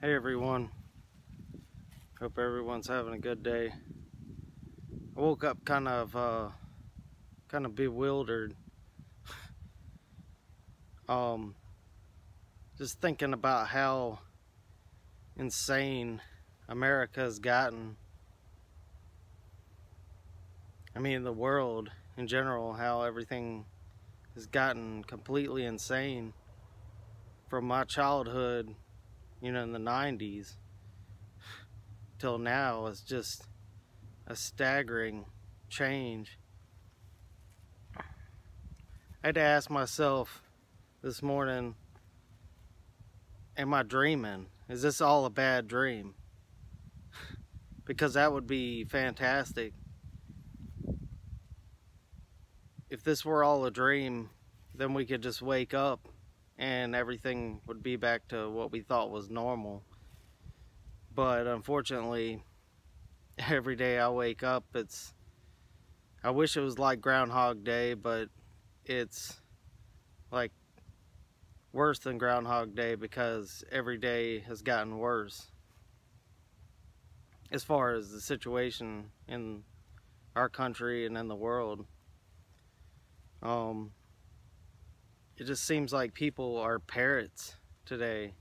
Hey everyone, hope everyone's having a good day. I woke up kind of bewildered, just thinking about how insane America's gotten. I mean, the world in general, how everything has gotten completely insane from my childhood, in the 90s till now. Is just a staggering change. I had to ask myself this morning, am I dreaming? Is this all a bad dream? Because that would be fantastic. If this were all a dream, then we could just wake up and everything would be back to what we thought was normal. But unfortunately, every day I wake up, I wish it was like Groundhog Day, but it's like worse than Groundhog Day because every day has gotten worse as far as the situation in our country and in the world. It just seems like people are parrots today.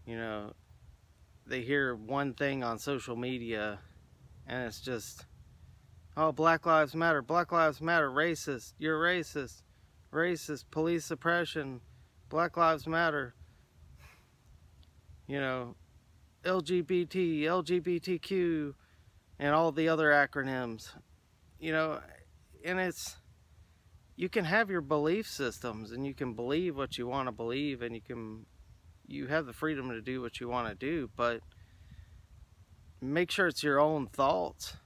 They hear one thing on social media and it's just, oh, Black Lives Matter, Black Lives Matter, racist, you're racist, racist, police suppression, Black Lives Matter, LGBT, LGBTQ, and all the other acronyms, and you can have your belief systems and you can believe what you want to believe and you have the freedom to do what you want to do, but make sure it's your own thoughts.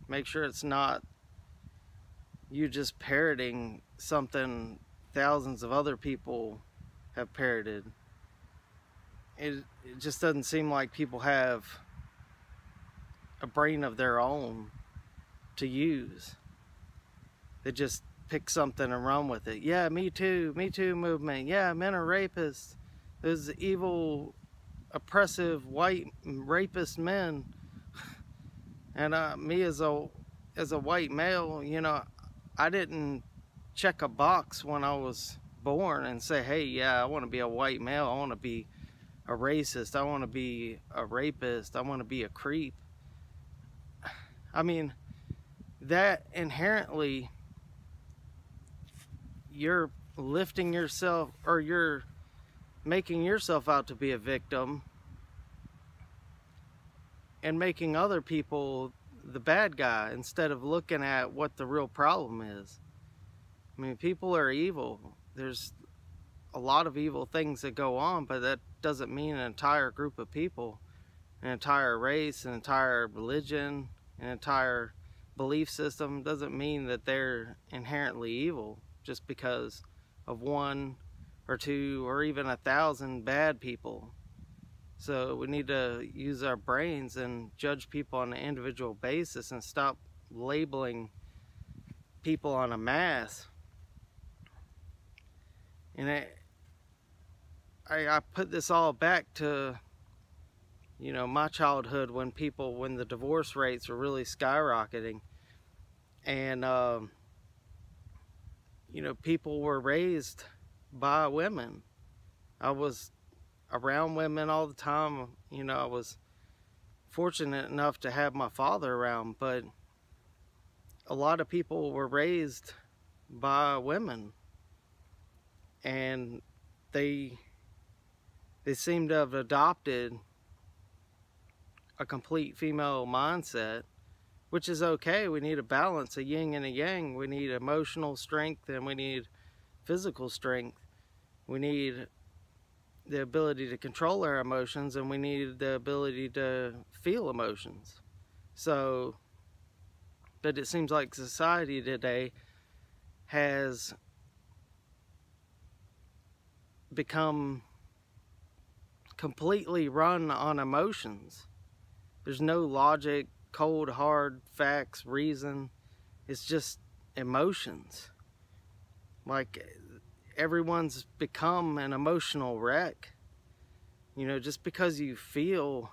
Make sure it's not you just parroting something thousands of other people have parroted. It just doesn't seem like people have a brain of their own to use. They just pick something and run with it. Yeah, me too movement. Yeah, men are rapists. There's evil, oppressive, white rapist men. And me as a white male, I didn't check a box when I was born and say, hey, yeah, I want to be a white male. I want to be a racist. I want to be a rapist. I want to be a creep. I mean, that inherently, you're lifting yourself, or you're making yourself out to be a victim and making other people the bad guy instead of looking at what the real problem is. I mean, people are evil. There's a lot of evil things that go on, but that doesn't mean an entire group of people, an entire race, an entire religion, an entire belief system doesn't mean that they're inherently evil just because of one or two or even 1,000 bad people. So we need to use our brains and judge people on an individual basis and stop labeling people on a mass. And I put this all back to my childhood when the divorce rates were really skyrocketing, and people were raised by women. I was around women all the time. I was fortunate enough to have my father around, but a lot of people were raised by women, and they seem to have adopted a complete female mindset, which is okay. We need a balance, a yin and a yang. We need emotional strength and we need physical strength. We need the ability to control our emotions and we need the ability to feel emotions. So, but it seems like society today has become completely run on emotions. There's no logic, cold, hard facts, reason. It's just emotions. Like, everyone's become an emotional wreck. You know, just because you feel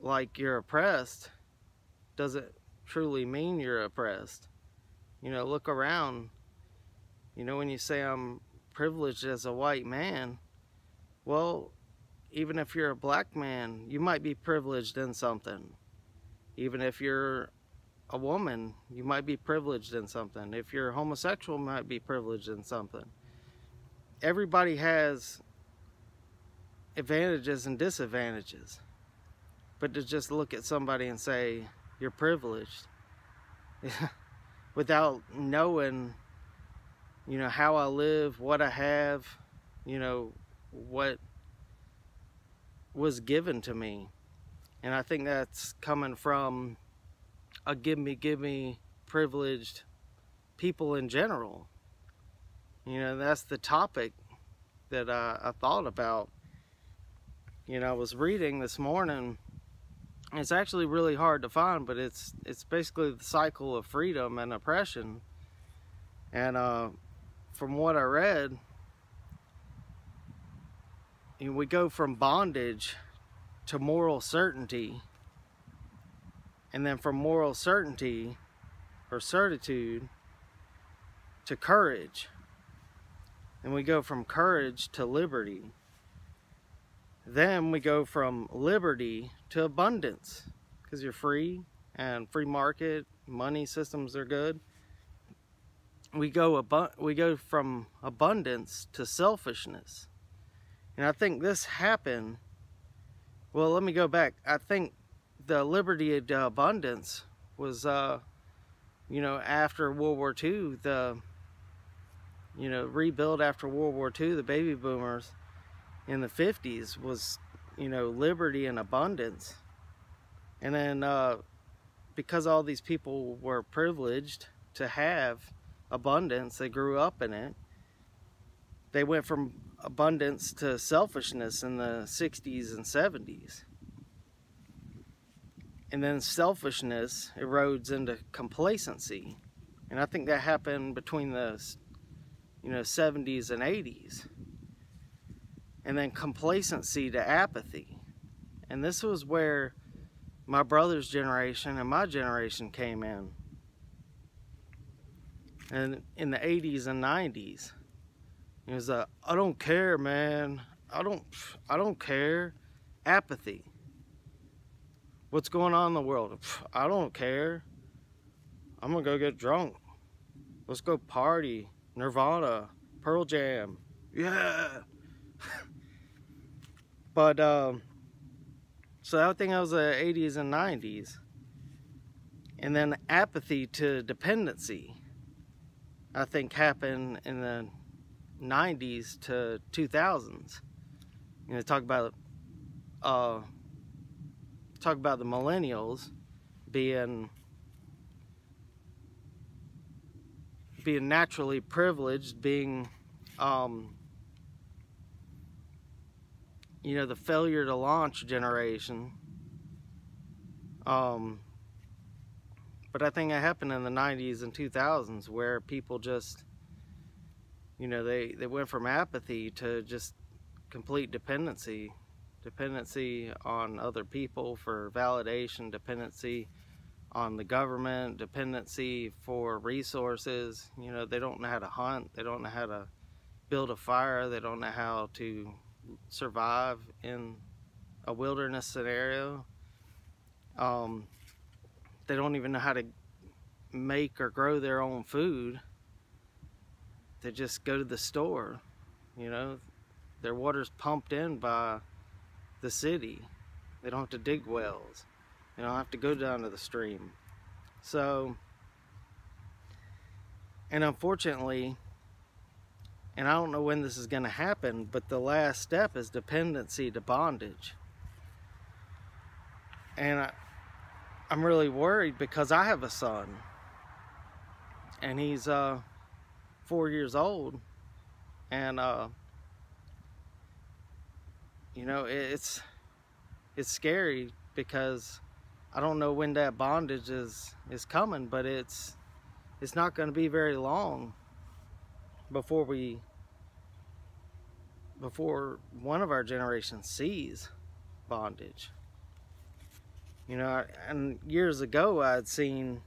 like you're oppressed doesn't truly mean you're oppressed. You know, look around. You know, when you say I'm privileged as a white man, well, even if you're a black man, you might be privileged in something. Even if you're a woman, you might be privileged in something. If you're homosexual, you might be privileged in something. Everybody has advantages and disadvantages. But to just look at somebody and say, you're privileged, without knowing, you know, how I live, what I have, you know, what was given to me. And I think that's coming from a give me privileged people in general. You know, that's the topic that I thought about. You know, I was reading this morning. It's actually really hard to find, but it's basically the cycle of freedom and oppression. And from what I read, you know, we go from bondage to moral certainty, and then from moral certainty or certitude to courage, and we go from courage to liberty. Then we go from liberty to abundance, because you're free and free market, money systems are good. We go from abundance to selfishness. And I think this happened, well, let me go back. I think the liberty to abundance was, you know, after World War II, you know, rebuild after World War II, the baby boomers in the 50s was, you know, liberty and abundance. And then because all these people were privileged to have abundance, they grew up in it, they went from abundance to selfishness in the 60s and 70s. And then selfishness erodes into complacency. And I think that happened between the, you know, 70s and 80s. And then complacency to apathy. And this was where my brother's generation and my generation came in. And in the 80s and 90s, it was a, I don't care, man. I don't care. Apathy. What's going on in the world? I don't care. I'm gonna go get drunk. Let's go party. Nirvana, Pearl Jam. Yeah. But so I think that was the 80s and 90s. And then apathy to dependency, I think, happened in the 90s to 2000s. You know, talk about the millennials being naturally privileged, being you know, the failure to launch generation. But I think it happened in the 90s and 2000s, where people just, you know, they went from apathy to just complete dependency on other people for validation, dependency on the government, dependency for resources. You know, they don't know how to hunt, they don't know how to build a fire, they don't know how to survive in a wilderness scenario. They don't even know how to make or grow their own food. They just go to the store. You know, their water's pumped in by the city. They don't have to dig wells. They don't have to go down to the stream. So, and unfortunately, and I don't know when this is going to happen, but the last step is dependency to bondage. And I'm really worried, because I have a son, and he's 4 years old, and you know, it's scary, because I don't know when that bondage is coming, but it's not going to be very long before we before one of our generations sees bondage. You know, and years ago I had seen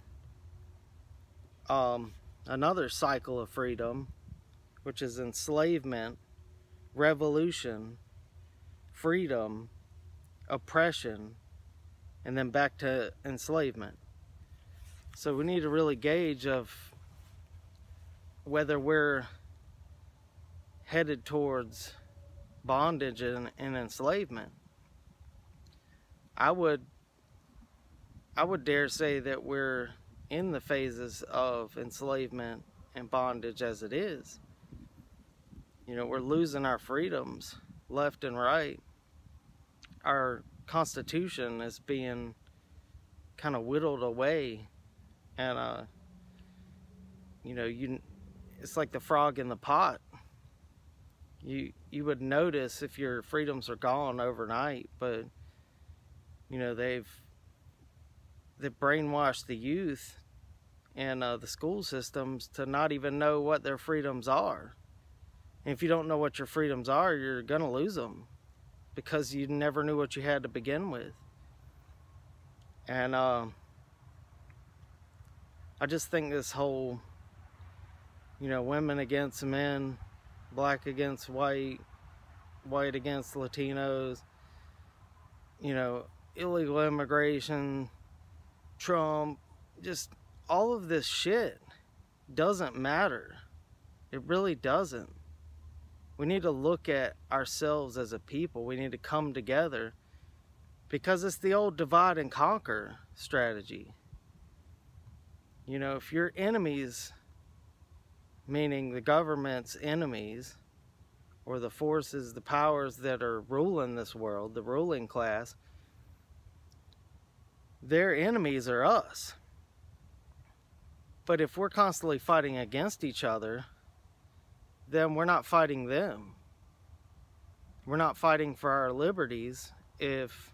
another cycle of freedom, which is enslavement, revolution, freedom, oppression, and then back to enslavement. So we need to really gauge of whether we're headed towards bondage and enslavement. I would dare say that we're in the phases of enslavement and bondage as it is. You know, we're losing our freedoms left and right. Our Constitution is being kind of whittled away, and you know, it's like the frog in the pot. You would notice if your freedoms are gone overnight, but you know, they've brainwashed the youth and the school systems to not even know what their freedoms are. And if you don't know what your freedoms are, you're gonna lose them, because you never knew what you had to begin with. And I just think this whole, you know, women against men, black against white, white against Latinos, you know, illegal immigration, Trump, just all of this shit doesn't matter. It really doesn't. We need to look at ourselves as a people. We need to come together, because it's the old divide and conquer strategy. You know, if your enemies, meaning the government's enemies, or the forces, the powers that are ruling this world, the ruling class, their enemies are us. But if we're constantly fighting against each other, then we're not fighting them. We're not fighting for our liberties if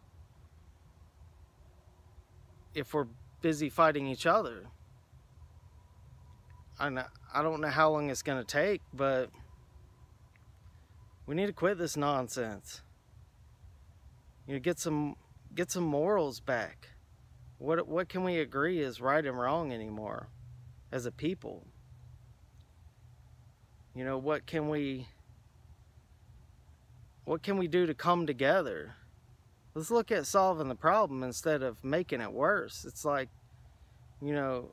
we're busy fighting each other. I don't know how long it's going to take, but we need to quit this nonsense. You know, get some morals back. What can we agree is right and wrong anymore as a people? You know, what can we do to come together? Let's look at solving the problem instead of making it worse. It's like, you know,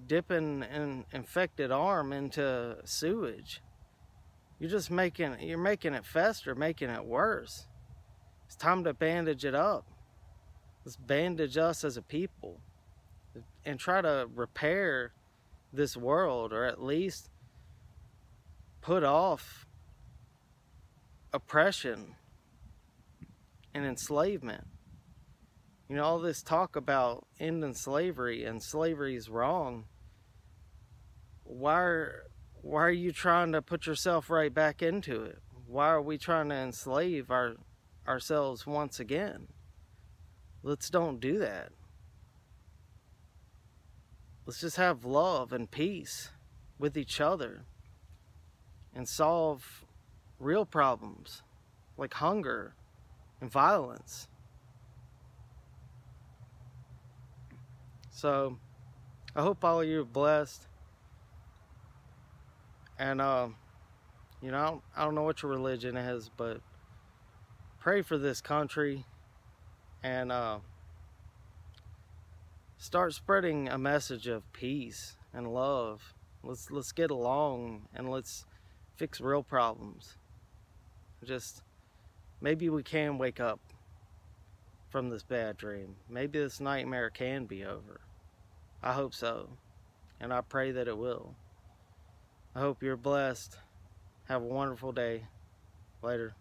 dipping an infected arm into sewage. You're making it fester, making it worse. It's time to bandage it up. Let's bandage us as a people and try to repair this world, or at least put off oppression and enslavement. You know, all this talk about ending slavery and slavery is wrong. Why are you trying to put yourself right back into it? Why are we trying to enslave ourselves once again? Let's don't do that. Let's just have love and peace with each other and solve real problems like hunger and violence. So I hope all of you are blessed. And you know, I don't know what your religion is, but pray for this country and start spreading a message of peace and love. Let's get along and let's fix real problems. Just maybe we can wake up from this bad dream. Maybe this nightmare can be over. I hope so, and I pray that it will. I hope you're blessed. Have a wonderful day. Later.